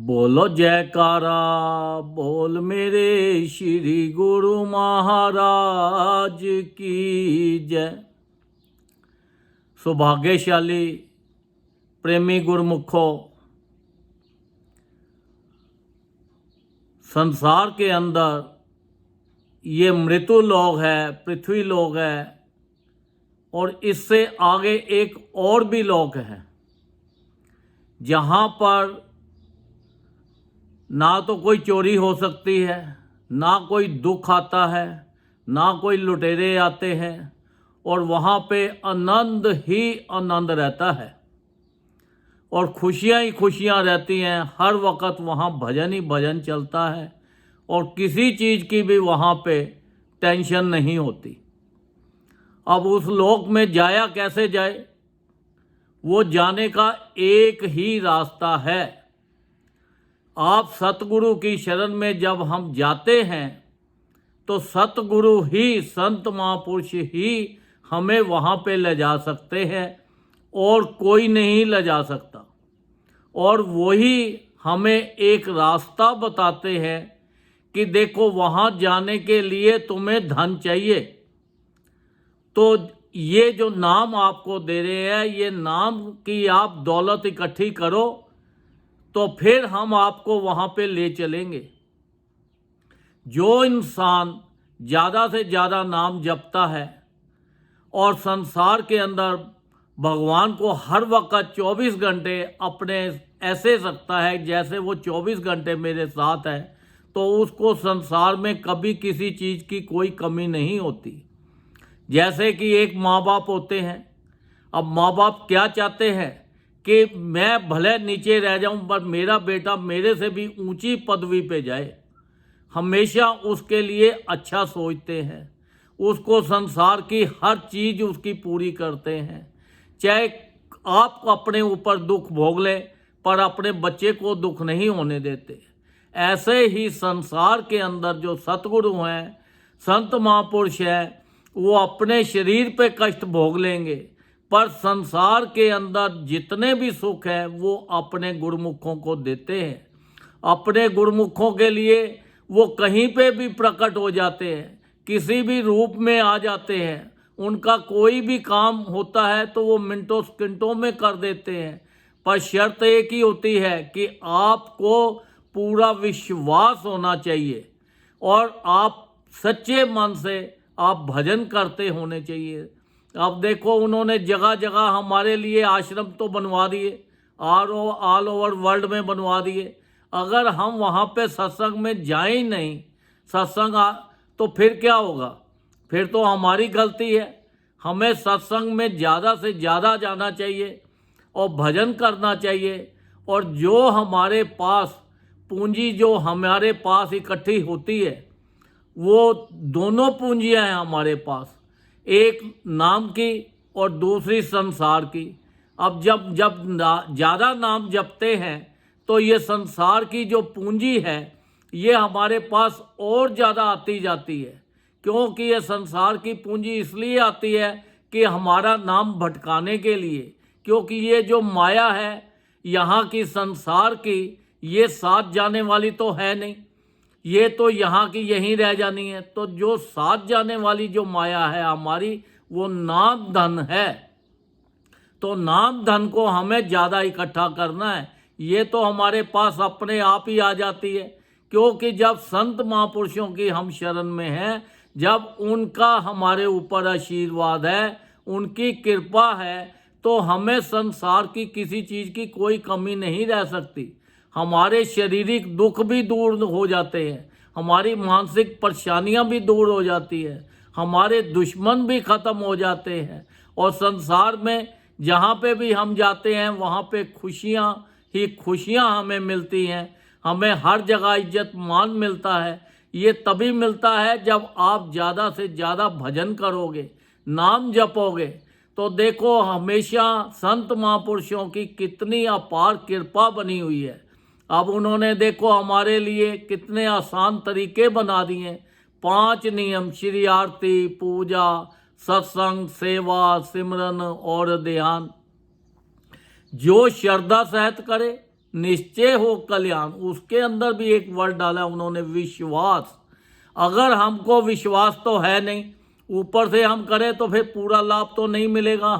बोलो जयकारा बोल मेरे श्री गुरु महाराज की जय। सौभाग्यशाली प्रेमी गुरुमुखों, संसार के अंदर ये मृत्यु लोक है, पृथ्वी लोक है, और इससे आगे एक और भी लोक है जहाँ पर ना तो कोई चोरी हो सकती है, ना कोई दुख आता है, ना कोई लुटेरे आते हैं, और वहाँ पे आनंद ही आनंद रहता है और खुशियाँ ही खुशियाँ रहती हैं। हर वक्त वहाँ भजन ही भजन चलता है और किसी चीज़ की भी वहाँ पे टेंशन नहीं होती। अब उस लोक में जाया कैसे जाए, वो जाने का एक ही रास्ता है। आप सतगुरु की शरण में जब हम जाते हैं तो सतगुरु ही, संत महापुरुष ही हमें वहाँ पे ले जा सकते हैं और कोई नहीं ले जा सकता। और वही हमें एक रास्ता बताते हैं कि देखो वहाँ जाने के लिए तुम्हें धन चाहिए, तो ये जो नाम आपको दे रहे हैं, ये नाम की आप दौलत इकट्ठी करो तो फिर हम आपको वहाँ पे ले चलेंगे। जो इंसान ज़्यादा से ज़्यादा नाम जपता है और संसार के अंदर भगवान को हर वक्त 24 घंटे अपने ऐसे सकता है जैसे वो 24 घंटे मेरे साथ है, तो उसको संसार में कभी किसी चीज़ की कोई कमी नहीं होती। जैसे कि एक माँ बाप होते हैं। अब माँ बाप क्या चाहते हैं कि मैं भले नीचे रह जाऊं पर मेरा बेटा मेरे से भी ऊंची पदवी पे जाए। हमेशा उसके लिए अच्छा सोचते हैं, उसको संसार की हर चीज़ उसकी पूरी करते हैं। चाहे आप अपने ऊपर दुख भोग लें पर अपने बच्चे को दुख नहीं होने देते। ऐसे ही संसार के अंदर जो सतगुरु हैं, संत महापुरुष हैं, वो अपने शरीर पे कष्ट भोग लेंगे पर संसार के अंदर जितने भी सुख हैं वो अपने गुरुमुखों को देते हैं। अपने गुरुमुखों के लिए वो कहीं पे भी प्रकट हो जाते हैं, किसी भी रूप में आ जाते हैं। उनका कोई भी काम होता है तो वो मिनटों सेकंडों में कर देते हैं, पर शर्त एक ही होती है कि आपको पूरा विश्वास होना चाहिए और आप सच्चे मन से आप भजन करते होने चाहिए। अब देखो उन्होंने जगह जगह हमारे लिए आश्रम तो बनवा दिए, ऑल ओवर वर्ल्ड में बनवा दिए। अगर हम वहाँ पे सत्संग में जाएं ही नहीं, तो फिर क्या होगा? फिर तो हमारी गलती है। हमें सत्संग में ज़्यादा से ज़्यादा जाना चाहिए और भजन करना चाहिए। और जो हमारे पास पूंजी जो हमारे पास इकट्ठी होती है, वो दोनों पूंजियाँ हैं हमारे पास, एक नाम की और दूसरी संसार की। अब जब जब ज़्यादा नाम जपते हैं तो ये संसार की जो पूंजी है ये हमारे पास और ज़्यादा आती जाती है। क्योंकि ये संसार की पूंजी इसलिए आती है कि हमारा नाम भटकाने के लिए, क्योंकि ये जो माया है यहाँ की संसार की, ये साथ जाने वाली तो है नहीं, ये तो यहाँ की यहीं रह जानी है। तो जो साथ जाने वाली जो माया है हमारी, वो नाम धन है। तो नाम धन को हमें ज़्यादा इकट्ठा करना है। ये तो हमारे पास अपने आप ही आ जाती है, क्योंकि जब संत महापुरुषों की हम शरण में हैं, जब उनका हमारे ऊपर आशीर्वाद है, उनकी कृपा है, तो हमें संसार की किसी चीज़ की कोई कमी नहीं रह सकती। हमारे शारीरिक दुख भी दूर हो जाते हैं, हमारी मानसिक परेशानियां भी दूर हो जाती है, हमारे दुश्मन भी ख़त्म हो जाते हैं। और संसार में जहाँ पे भी हम जाते हैं वहाँ पे खुशियाँ ही खुशियाँ हमें मिलती हैं। हमें हर जगह इज्जत मान मिलता है। ये तभी मिलता है जब आप ज़्यादा से ज़्यादा भजन करोगे, नाम जपोगे। तो देखो हमेशा संत महापुरुषों की कितनी अपार कृपा बनी हुई है। अब उन्होंने देखो हमारे लिए कितने आसान तरीके बना दिए। 5 नियम, श्री आरती, पूजा, सत्संग, सेवा, सिमरन और ध्यान। जो श्रद्धा सहित करे, निश्चय हो कल्याण, उसके अंदर भी एक वर्ड डाला उन्होंने, विश्वास। अगर हमको विश्वास तो है नहीं, ऊपर से हम करें तो फिर पूरा लाभ तो नहीं मिलेगा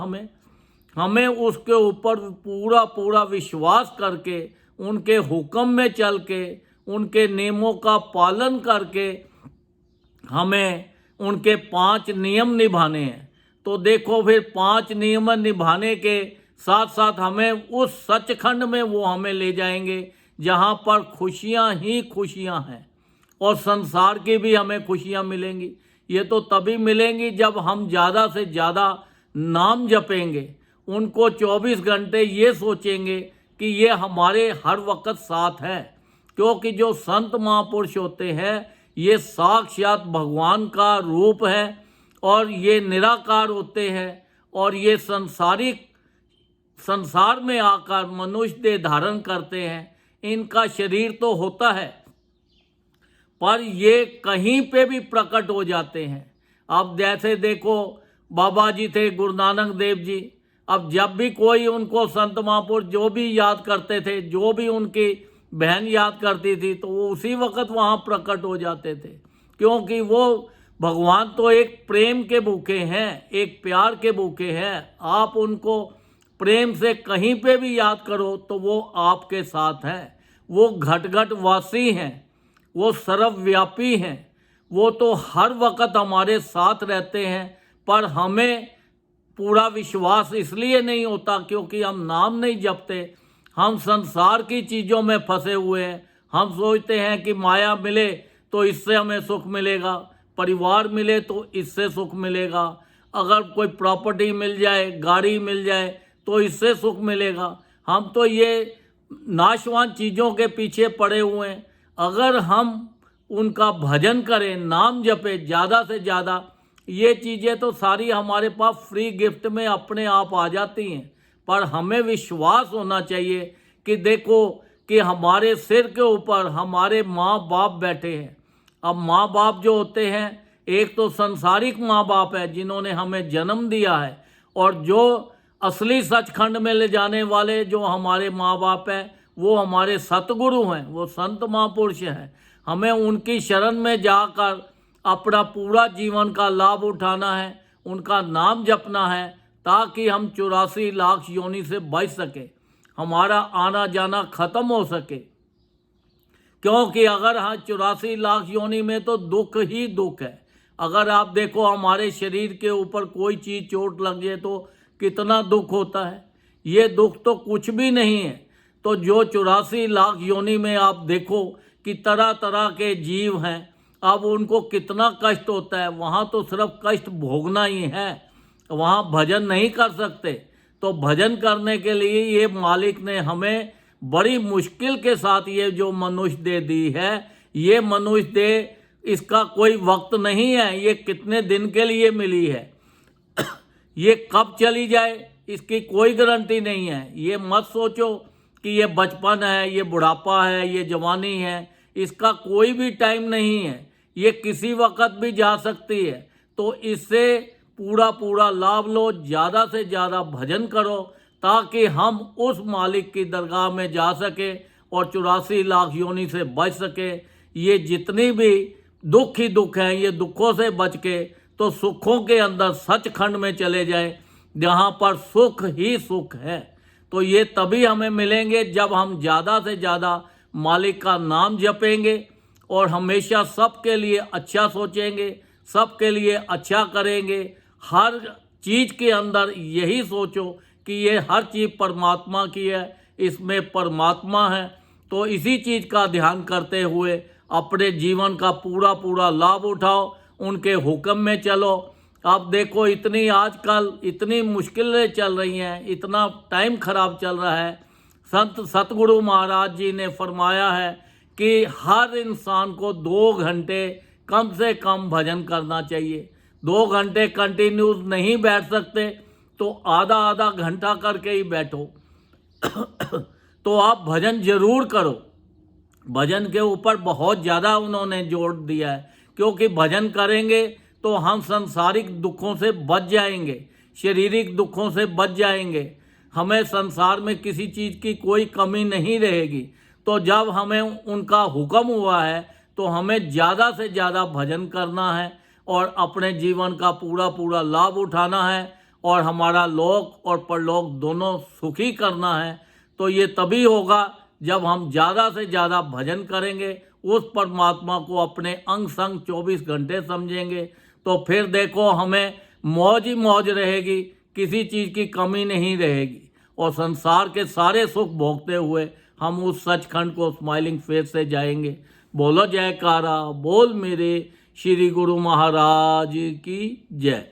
हमें उसके ऊपर पूरा पूरा विश्वास करके, उनके हुक्म में चल के, उनके नियमों का पालन करके हमें उनके 5 नियम निभाने हैं। तो देखो फिर 5 नियम निभाने के साथ साथ हमें उस सचखंड में वो हमें ले जाएंगे जहाँ पर खुशियाँ ही खुशियाँ हैं, और संसार की भी हमें खुशियाँ मिलेंगी। ये तो तभी मिलेंगी जब हम ज़्यादा से ज़्यादा नाम जपेंगे, उनको 24 घंटे ये सोचेंगे कि ये हमारे हर वक्त साथ है। क्योंकि जो संत महापुरुष होते हैं ये साक्षात भगवान का रूप है, और ये निराकार होते हैं, और ये संसार में आकर मनुष्य देह धारण करते हैं। इनका शरीर तो होता है पर ये कहीं पे भी प्रकट हो जाते हैं। अब जैसे देखो बाबा जी थे, गुरु नानक देव जी, अब जब भी कोई उनको संत महापुरुष जो भी याद करते थे, जो भी उनकी बहन याद करती थी, तो वो उसी वक्त वहाँ प्रकट हो जाते थे। क्योंकि वो भगवान तो एक प्रेम के भूखे हैं, एक प्यार के भूखे हैं। आप उनको प्रेम से कहीं पे भी याद करो तो वो आपके साथ हैं। वो घट घट वासी हैं, वो सर्वव्यापी हैं, वो तो हर वक्त हमारे साथ रहते हैं। पर हमें पूरा विश्वास इसलिए नहीं होता क्योंकि हम नाम नहीं जपते, हम संसार की चीज़ों में फंसे हुए हैं। हम सोचते हैं कि माया मिले तो इससे हमें सुख मिलेगा, परिवार मिले तो इससे सुख मिलेगा, अगर कोई प्रॉपर्टी मिल जाए, गाड़ी मिल जाए तो इससे सुख मिलेगा। हम तो ये नाशवान चीज़ों के पीछे पड़े हुए हैं। अगर हम उनका भजन करें, नाम जपे ज़्यादा से ज़्यादा, ये चीज़ें तो सारी हमारे पास फ्री गिफ्ट में अपने आप आ जाती हैं। पर हमें विश्वास होना चाहिए कि देखो कि हमारे सिर के ऊपर हमारे माँ बाप बैठे हैं। अब माँ बाप जो होते हैं, एक तो संसारिक माँ बाप है जिन्होंने हमें जन्म दिया है, और जो असली सचखंड में ले जाने वाले जो हमारे माँ बाप हैं वो हमारे सतगुरु हैं, वो संत महापुरुष हैं। हमें उनकी शरण में जाकर अपना पूरा जीवन का लाभ उठाना है, उनका नाम जपना है, ताकि हम 84 लाख योनि से बच सके, हमारा आना जाना खत्म हो सके। क्योंकि अगर हाँ 84 लाख योनि में तो दुख ही दुख है। अगर आप देखो हमारे शरीर के ऊपर कोई चीज़ चोट लग जाए तो कितना दुख होता है, ये दुख तो कुछ भी नहीं है। तो जो 84 लाख योनि में आप देखो कि तरह तरह के जीव हैं, अब उनको कितना कष्ट होता है। वहाँ तो सिर्फ कष्ट भोगना ही है, वहाँ भजन नहीं कर सकते। तो भजन करने के लिए ये मालिक ने हमें बड़ी मुश्किल के साथ ये जो मनुष्य देह दी है, ये मनुष्य देह इसका कोई वक्त नहीं है, ये कितने दिन के लिए मिली है, ये कब चली जाए इसकी कोई गारंटी नहीं है। ये मत सोचो कि ये बचपन है, ये बुढ़ापा है, ये जवानी है, इसका कोई भी टाइम नहीं है, ये किसी वक्त भी जा सकती है। तो इससे पूरा पूरा लाभ लो, ज़्यादा से ज़्यादा भजन करो, ताकि हम उस मालिक की दरगाह में जा सके और 84 लाख योनि से बच सके। ये जितनी भी दुख ही दुख हैं, ये दुखों से बच के तो सुखों के अंदर सचखंड में चले जाए, जहाँ पर सुख ही सुख है। तो ये तभी हमें मिलेंगे जब हम ज़्यादा से ज़्यादा मालिक का नाम जपेंगे और हमेशा सबके लिए अच्छा सोचेंगे, सबके लिए अच्छा करेंगे। हर चीज़ के अंदर यही सोचो कि ये हर चीज़ परमात्मा की है, इसमें परमात्मा है। तो इसी चीज़ का ध्यान करते हुए अपने जीवन का पूरा पूरा लाभ उठाओ, उनके हुक्म में चलो। आप देखो इतनी आजकल इतनी मुश्किलें चल रही हैं, इतना टाइम खराब चल रहा है। संत सतगुरु महाराज जी ने फरमाया है कि हर इंसान को 2 घंटे कम से कम भजन करना चाहिए। 2 घंटे कंटिन्यूस नहीं बैठ सकते तो आधा आधा घंटा करके ही बैठो। तो आप भजन जरूर करो। भजन के ऊपर बहुत ज़्यादा उन्होंने जोर दिया है, क्योंकि भजन करेंगे तो हम सांसारिक दुखों से बच जाएंगे, शारीरिक दुखों से बच जाएंगे, हमें संसार में किसी चीज़ की कोई कमी नहीं रहेगी। तो जब हमें उनका हुक्म हुआ है तो हमें ज़्यादा से ज़्यादा भजन करना है और अपने जीवन का पूरा पूरा लाभ उठाना है और हमारा लोक और परलोक दोनों सुखी करना है। तो ये तभी होगा जब हम ज़्यादा से ज़्यादा भजन करेंगे, उस परमात्मा को अपने अंग संग 24 घंटे समझेंगे। तो फिर देखो हमें मौज ही मौज रहेगी, किसी चीज़ की कमी नहीं रहेगी और संसार के सारे सुख भोगते हुए हम उस सचखंड को स्माइलिंग फेस से जाएंगे। बोलो जयकारा, बोल मेरे श्री गुरु महाराज की जय।